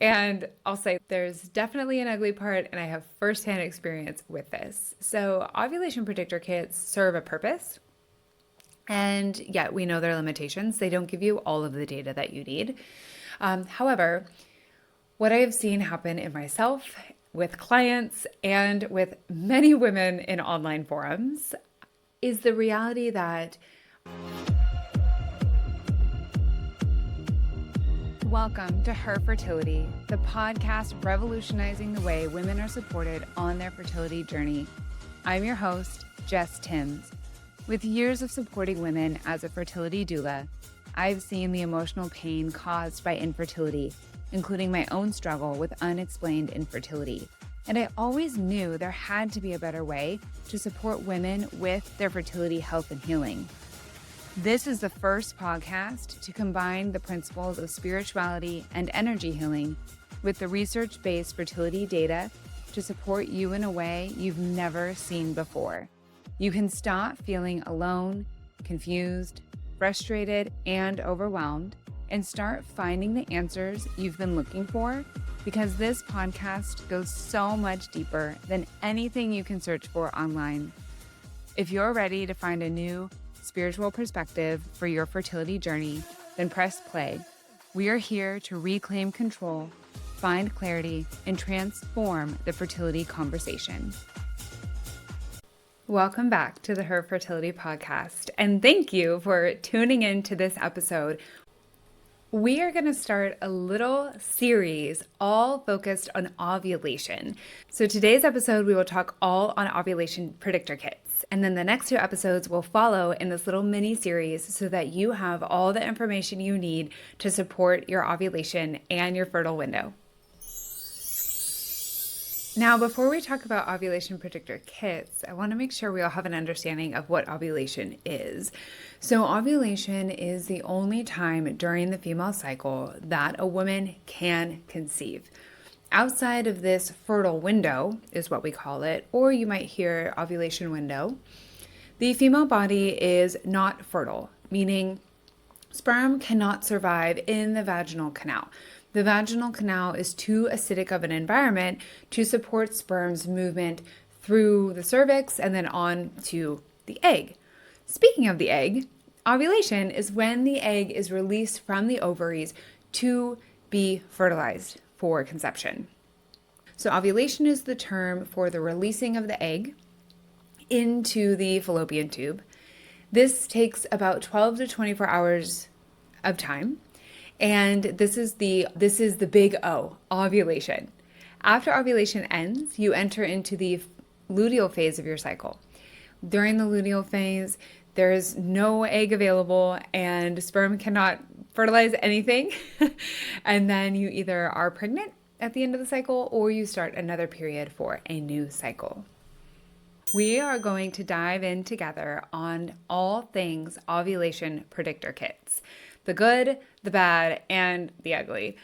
And I'll say there's definitely an ugly part, and I have firsthand experience with this. So, ovulation predictor kits serve a purpose, and yet we know their limitations. They don't give you all of the data that you need. However, what I have seen happen in myself, with clients, and with many women in online forums is the reality that welcome to Her Fertility, the podcast revolutionizing the way women are supported on their fertility journey. I'm your host, Jess Tims. With years of supporting women as a fertility doula, I've seen the emotional pain caused by infertility, including my own struggle with unexplained infertility. And I always knew there had to be a better way to support women with their fertility health and healing. This is the first podcast to combine the principles of spirituality and energy healing with the research-based fertility data to support you in a way you've never seen before. You can stop feeling alone, confused, frustrated, and overwhelmed, and start finding the answers you've been looking for, because this podcast goes so much deeper than anything you can search for online. If you're ready to find a new spiritual perspective for your fertility journey, then press play. We are here to reclaim control, find clarity, and transform the fertility conversation. Welcome back to the Her Fertility Podcast, and thank you for tuning in to this episode. We are going to start a little series all focused on ovulation. So today's episode, we will talk all on ovulation predictor kits. And then the next two episodes will follow in this little mini series so that you have all the information you need to support your ovulation and your fertile window. Now, before we talk about ovulation predictor kits, I want to make sure we all have an understanding of what ovulation is. So ovulation is the only time during the female cycle that a woman can conceive. Outside of this fertile window is what we call it, or you might hear ovulation window. The female body is not fertile, meaning sperm cannot survive in the vaginal canal. The vaginal canal is too acidic of an environment to support sperm's movement through the cervix and then on to the egg. Speaking of the egg, ovulation is when the egg is released from the ovaries to be fertilized for conception. So ovulation is the term for the releasing of the egg into the fallopian tube. This takes about 12 to 24 hours of time. And this is the big O, ovulation. After ovulation ends, you enter into the luteal phase of your cycle. During the luteal phase, there's no egg available and sperm cannot fertilize anything. And then you either are pregnant at the end of the cycle or you start another period for a new cycle. We are going to dive in together on all things ovulation predictor kits. The good, the bad, and the ugly.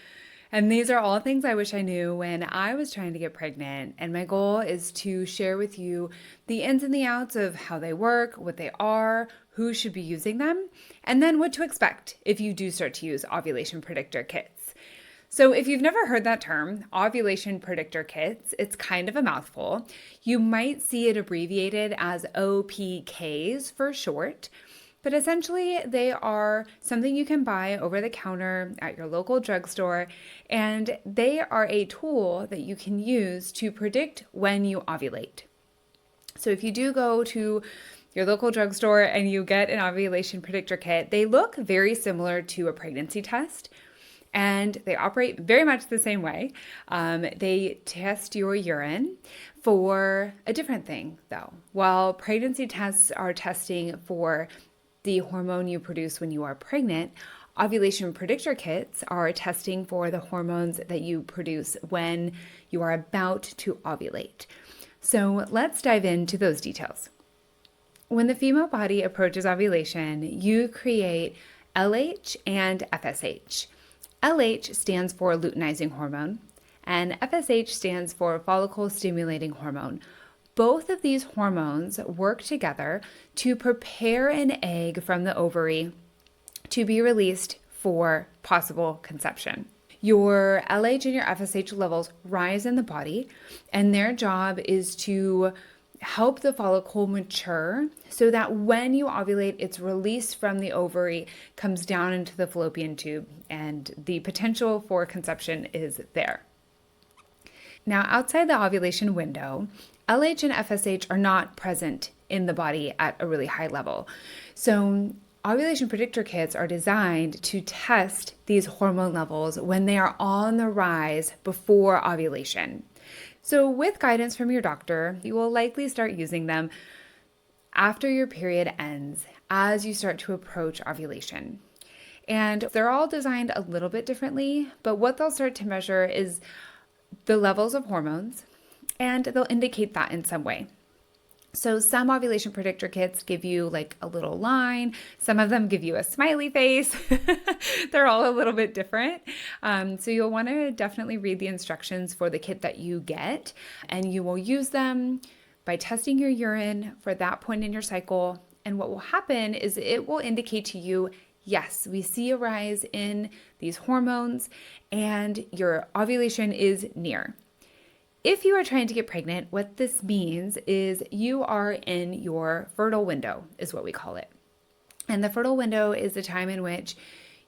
And these are all things I wish I knew when I was trying to get pregnant. And my goal is to share with you the ins and the outs of how they work, what they are, who should be using them, and then what to expect if you do start to use ovulation predictor kits. So if you've never heard that term, ovulation predictor kits, it's kind of a mouthful. You might see it abbreviated as OPKs for short. But essentially, they are something you can buy over the counter at your local drugstore, and they are a tool that you can use to predict when you ovulate. So if you do go to your local drugstore and you get an ovulation predictor kit, they look very similar to a pregnancy test, and they operate very much the same way. They test your urine for a different thing, though. While pregnancy tests are testing for the hormone you produce when you are pregnant, ovulation predictor kits are testing for the hormones that you produce when you are about to ovulate. So let's dive into those details. When the female body approaches ovulation, you create LH and FSH. LH stands for luteinizing hormone, and FSH stands for follicle stimulating hormone. Both of these hormones work together to prepare an egg from the ovary to be released for possible conception. your LH and your FSH levels rise in the body, and their job is to help the follicle mature so that when you ovulate, its release from the ovary comes down into the fallopian tube, and the potential for conception is there. Now, outside the ovulation window, LH and FSH are not present in the body at a really high level. So ovulation predictor kits are designed to test these hormone levels when they are on the rise before ovulation. So with guidance from your doctor, you will likely start using them after your period ends as you start to approach ovulation. And they're all designed a little bit differently, but what they'll start to measure is the levels of hormones, and they'll indicate that in some way. So some ovulation predictor kits give you like a little line. Some of them give you a smiley face. They're all a little bit different. So you'll want to definitely read the instructions for the kit that you get, and you will use them by testing your urine for that point in your cycle. And what will happen is it will indicate to you, yes, we see a rise in these hormones and your ovulation is near. If you are trying to get pregnant, what this means is you are in your fertile window, is what we call it. And the fertile window is the time in which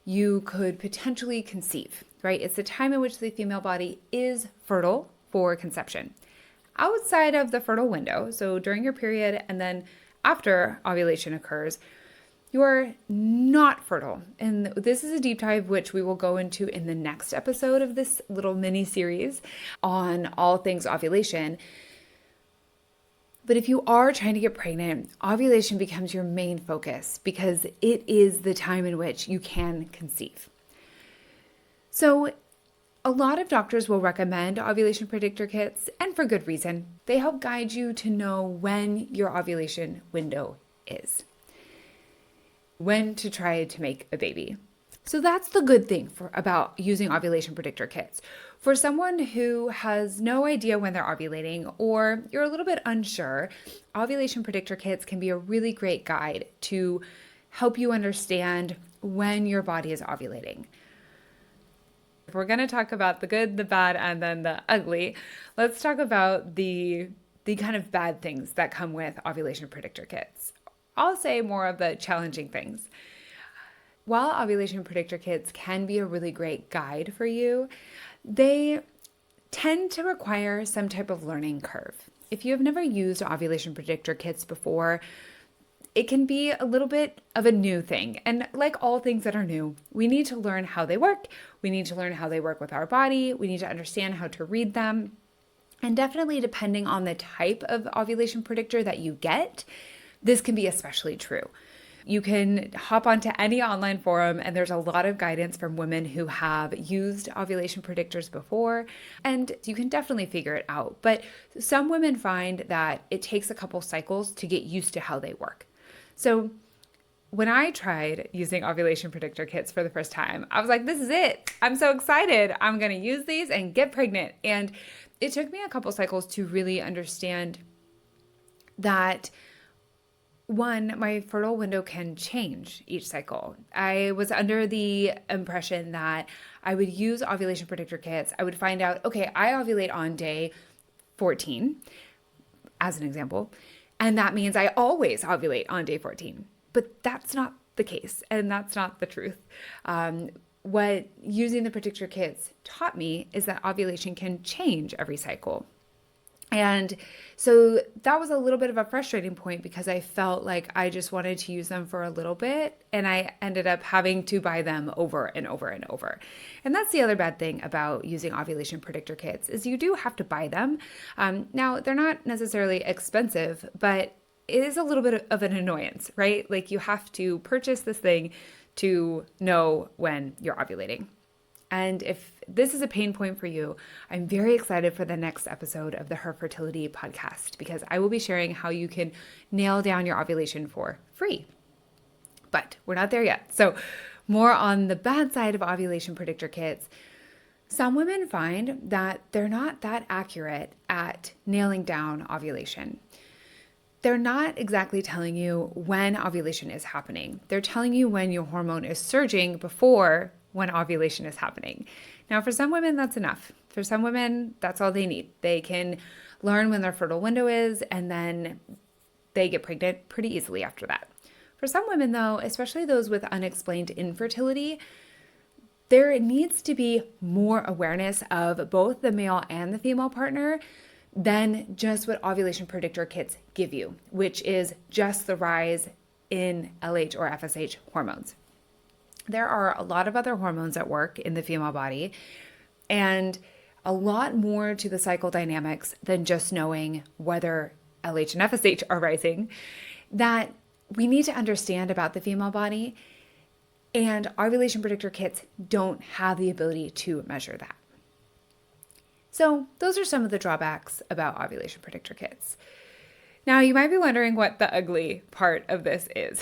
you could potentially conceive, right? It's the time in which the female body is fertile for conception. Outside of the fertile window, so during your period and then after ovulation occurs, you're not fertile. And this is a deep dive, which we will go into in the next episode of this little mini series on all things ovulation. But if you are trying to get pregnant, ovulation becomes your main focus because it is the time in which you can conceive. So a lot of doctors will recommend ovulation predictor kits, and for good reason. They help guide you to know when your ovulation window is, when to try to make a baby. So that's the good thing about using ovulation predictor kits. For someone who has no idea when they're ovulating, or you're a little bit unsure, ovulation predictor kits can be a really great guide to help you understand when your body is ovulating. If we're going to talk about the good, the bad, and then the ugly, let's talk about the kind of bad things that come with ovulation predictor kits. I'll say more of the challenging things. While ovulation predictor kits can be a really great guide for you, they tend to require some type of learning curve. If you have never used ovulation predictor kits before, it can be a little bit of a new thing. And like all things that are new, we need to learn how they work. We need to learn how they work with our body. We need to understand how to read them. And definitely depending on the type of ovulation predictor that you get, this can be especially true. You can hop onto any online forum, and there's a lot of guidance from women who have used ovulation predictors before, and you can definitely figure it out. But some women find that it takes a couple cycles to get used to how they work. So when I tried using ovulation predictor kits for the first time, I was like, this is it. I'm so excited. I'm going to use these and get pregnant. And it took me a couple cycles to really understand that, one, my fertile window can change each cycle. I was under the impression that I would use ovulation predictor kits. I would find out, okay, I ovulate on day 14, as an example, and that means I always ovulate on day 14. But that's not the case, and that's not the truth. What using the predictor kits taught me is that ovulation can change every cycle. And so that was a little bit of a frustrating point because I felt like I just wanted to use them for a little bit, and I ended up having to buy them over and over and over. And that's the other bad thing about using ovulation predictor kits is you do have to buy them. Now, they're not necessarily expensive, but it is a little bit of an annoyance, right? Like you have to purchase this thing to know when you're ovulating. And if this is a pain point for you, I'm very excited for the next episode of the Her Fertility Podcast because I will be sharing how you can nail down your ovulation for free. But we're not there yet. So more on the bad side of ovulation predictor kits. Some women find that they're not that accurate at nailing down ovulation. They're not exactly telling you when ovulation is happening. They're telling you when your hormone is surging before when ovulation is happening. Now, for some women, that's enough. For some women, that's all they need. They can learn when their fertile window is, and then they get pregnant pretty easily after that. For some women, though, especially those with unexplained infertility, there needs to be more awareness of both the male and the female partner than just what ovulation predictor kits give you, which is just the rise in LH or FSH hormones. There are a lot of other hormones at work in the female body and a lot more to the cycle dynamics than just knowing whether LH and FSH are rising that we need to understand about the female body, and ovulation predictor kits don't have the ability to measure that. So those are some of the drawbacks about ovulation predictor kits. Now, you might be wondering what the ugly part of this is.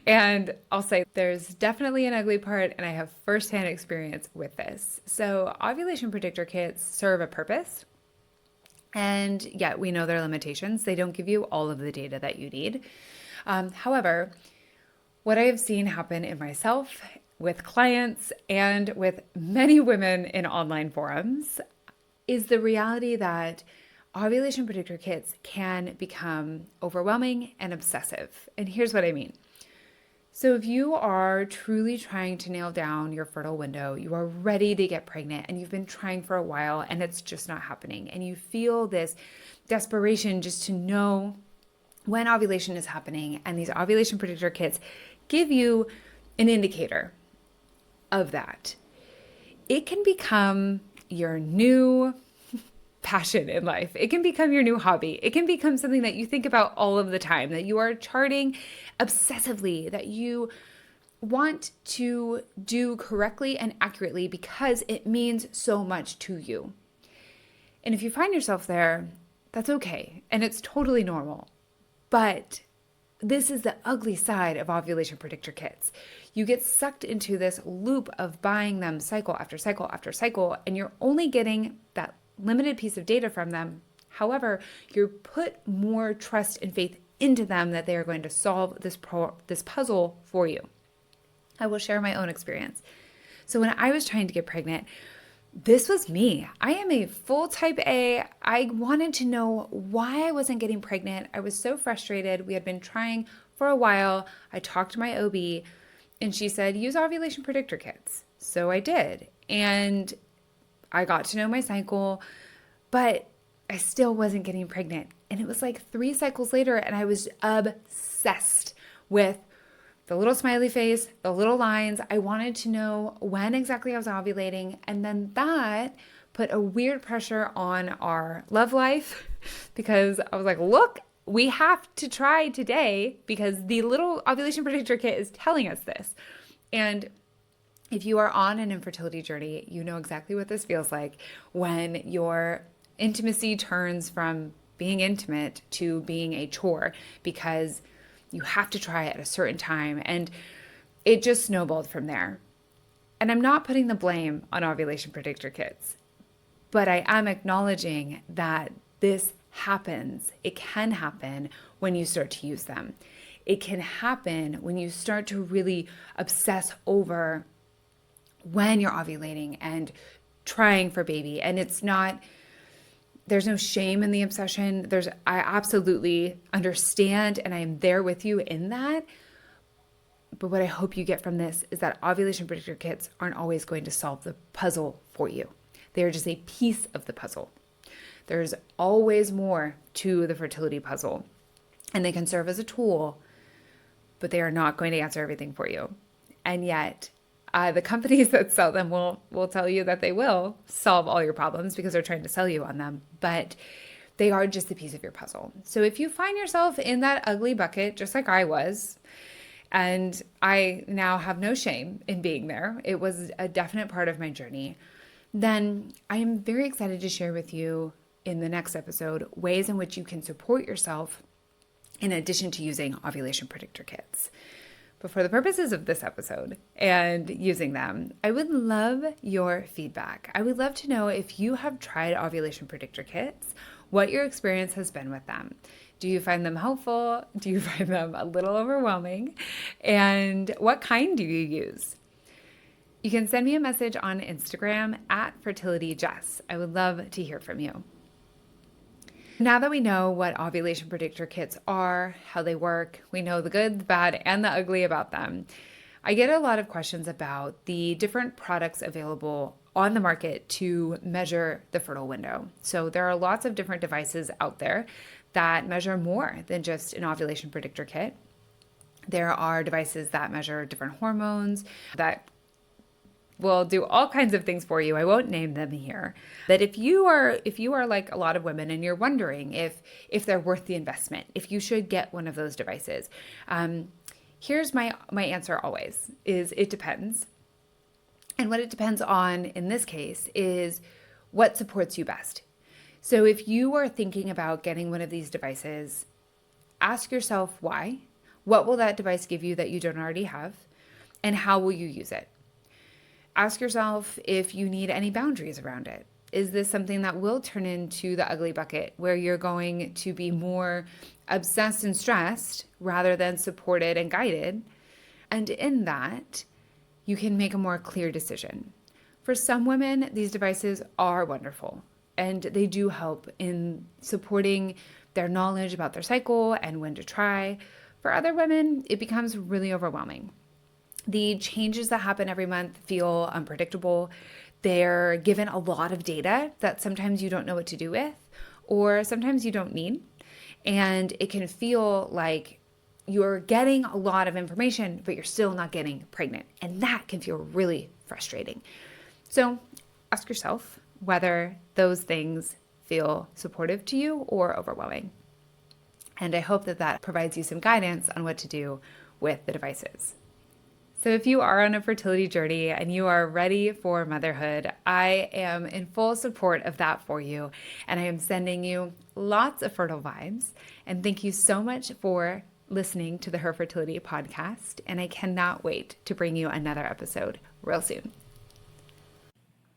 And I'll say there's definitely an ugly part, and I have firsthand experience with this. So ovulation predictor kits serve a purpose, and yet we know their limitations. They don't give you all of the data that you need. However, what I have seen happen in myself, with clients, and with many women in online forums is the reality that ovulation predictor kits can become overwhelming and obsessive. And here's what I mean. So if you are truly trying to nail down your fertile window, you are ready to get pregnant and you've been trying for a while and it's just not happening, and you feel this desperation just to know when ovulation is happening, and these ovulation predictor kits give you an indicator of that, it can become your new passion in life. It can become your new hobby. It can become something that you think about all of the time, that you are charting obsessively, that you want to do correctly and accurately because it means so much to you. And if you find yourself there, that's okay. And it's totally normal. But this is the ugly side of ovulation predictor kits. You get sucked into this loop of buying them cycle after cycle after cycle, and you're only getting that limited piece of data from them. However, you put more trust and faith into them that they are going to solve this puzzle for you. I will share my own experience. So when I was trying to get pregnant, this was me. I am a full type A. I wanted to know why I wasn't getting pregnant. I was so frustrated. We had been trying for a while. I talked to my OB and she said, use ovulation predictor kits. So I did. And I got to know my cycle, but I still wasn't getting pregnant. And it was like 3 cycles later, and I was obsessed with the little smiley face, the little lines. I wanted to know when exactly I was ovulating. And then that put a weird pressure on our love life because I was like, look, we have to try today because the little ovulation predictor kit is telling us this. And if you are on an infertility journey, you know exactly what this feels like when your intimacy turns from being intimate to being a chore because you have to try it at a certain time, and it just snowballed from there. And I'm not putting the blame on ovulation predictor kits, but I am acknowledging that this happens. It can happen when you start to use them. It can happen when you start to really obsess over when you're ovulating and trying for baby. And there's no shame in the obsession. I absolutely understand and I am there with you in that. But what I hope you get from this is that ovulation predictor kits aren't always going to solve the puzzle for you. They are just a piece of the puzzle. There's always more to the fertility puzzle, and they can serve as a tool, but they are not going to answer everything for you. And yet, the companies that sell them will tell you that they will solve all your problems because they're trying to sell you on them, but they are just a piece of your puzzle. So if you find yourself in that ugly bucket, just like I was, and I now have no shame in being there, it was a definite part of my journey, then I am very excited to share with you in the next episode ways in which you can support yourself in addition to using ovulation predictor kits. But for the purposes of this episode and using them, I would love your feedback. I would love to know if you have tried ovulation predictor kits, what your experience has been with them. Do you find them helpful? Do you find them a little overwhelming? And what kind do you use? You can send me a message on Instagram at FertilityJess. I would love to hear from you. Now that we know what ovulation predictor kits are, how they work, we know the good, the bad, and the ugly about them. I get a lot of questions about the different products available on the market to measure the fertile window. So there are lots of different devices out there that measure more than just an ovulation predictor kit. There are devices that measure different hormones that will do all kinds of things for you. I won't name them here. But if you are like a lot of women and you're wondering if they're worth the investment, if you should get one of those devices, here's my answer always is it depends. And what it depends on in this case is what supports you best. So if you are thinking about getting one of these devices, ask yourself why. What will that device give you that you don't already have? And how will you use it? Ask yourself if you need any boundaries around it. Is this something that will turn into the ugly bucket where you're going to be more obsessed and stressed rather than supported and guided? And in that, you can make a more clear decision. For some women, these devices are wonderful and they do help in supporting their knowledge about their cycle and when to try. For other women, it becomes really overwhelming. The changes that happen every month feel unpredictable. They're given a lot of data that sometimes you don't know what to do with, or sometimes you don't need. And it can feel like you're getting a lot of information, but you're still not getting pregnant. And that can feel really frustrating. So ask yourself whether those things feel supportive to you or overwhelming. And I hope that provides you some guidance on what to do with the devices. So if you are on a fertility journey and you are ready for motherhood, I am in full support of that for you. And I am sending you lots of fertile vibes. And thank you so much for listening to the Her Fertility Podcast. And I cannot wait to bring you another episode real soon.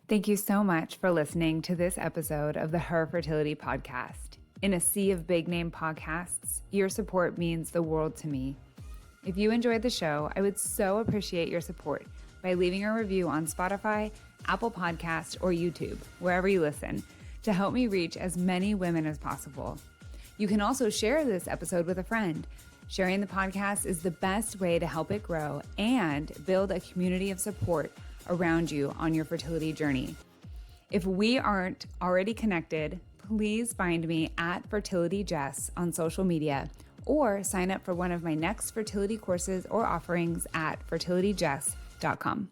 Thank you so much for listening to this episode of the Her Fertility Podcast. In a sea of big name podcasts, your support means the world to me. If you enjoyed the show, I would so appreciate your support by leaving a review on Spotify, Apple Podcasts, or YouTube, wherever you listen, to help me reach as many women as possible. You can also share this episode with a friend. Sharing the podcast is the best way to help it grow and build a community of support around you on your fertility journey. If we aren't already connected, please find me at FertilityJess on social media or sign up for one of my next fertility courses or offerings at fertilityjess.com.